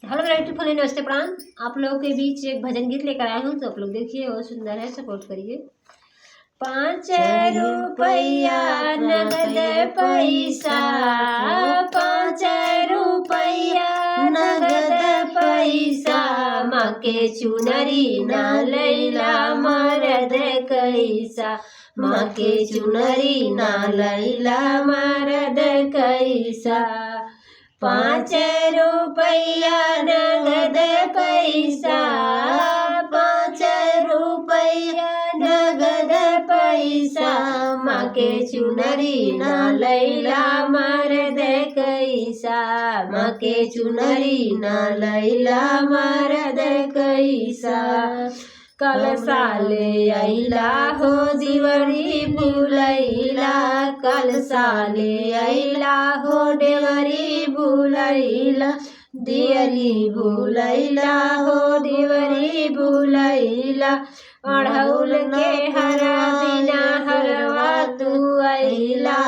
Hello मेरा YouTube family, नमस्ते प्रणाम। आप लोगों के बीच एक भजन गीत लेकर आया हूँ, तो आप लोग देखिए, बहुत सुंदर है, सपोर्ट करिए। 5 रुपया नगद पैसा, 5 रुपया नगद पैसा, माँ के चुनरी ना लैला मरद कैसा, माँ के चुनरी ना लैला मरद कैसा। 5 रुपया नगद पैसा, 5 रुपया नगद पैसा, माँ के चुनरी ना लैला मरद कैसा, माँ के चुनरी ना लैला मरद कैसा। कल साले अइला हो दिवरी भूलैला, कल साले अइला हो देवरी भूलैला, दियरी भूलैला हो देवरी भूलैला। अढ़ौल के हरा बिना हरवा तू अइला,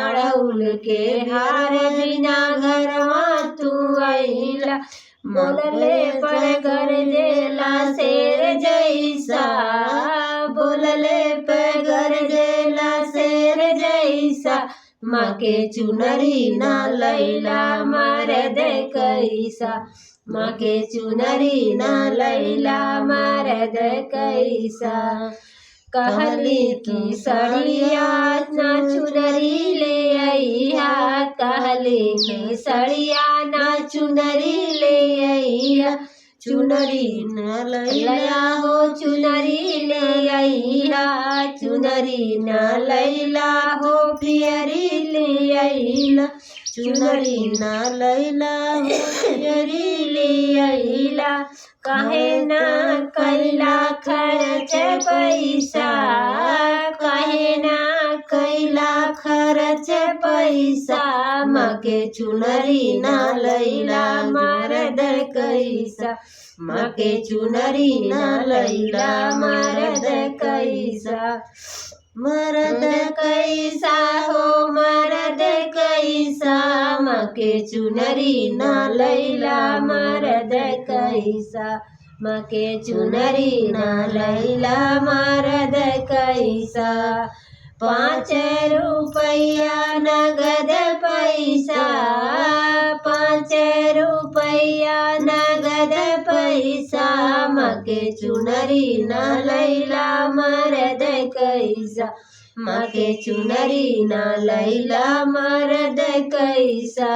अढ़ौल के हार बिना घरवा तू अइला। बोलले पर घर देला शेर जैसा, बोलले पर घर देला शेर जैसा, माँ के चुनरी ना लैला मरद कैसा, माँ के चुनरी ना लैला मरद कैसा। कहली की सड़िया ना चुनरी ले अइहा, कहली की सड़िया ना चुनरी ले अइहा, चुनरी न लैला हो चुनरी ले अइहा, चुनरी न लैला हो पियरी ले अइला, चुनरी न लैला हो पियरी ले अइला। काहे ना कैला खर्च पैसा, काहे ना कैला खर्च पैसा, माँ के चुनरी ना लैला मरद कैसा, माँ के चुनरी ना लैला मरद कैसा। मरद कैसा हो मरद कैसा, माँ के चुनरी ना लैला मरद कैसा, माँ के चुनरी ना लैला मरद कैसा। 5 रुपया नगद पैसा, 5 रुपया नगद पैसा, माँ के चुनरी ना लैला मरद कैसा, माँ के चुनरी ना लैला मरद कैसा।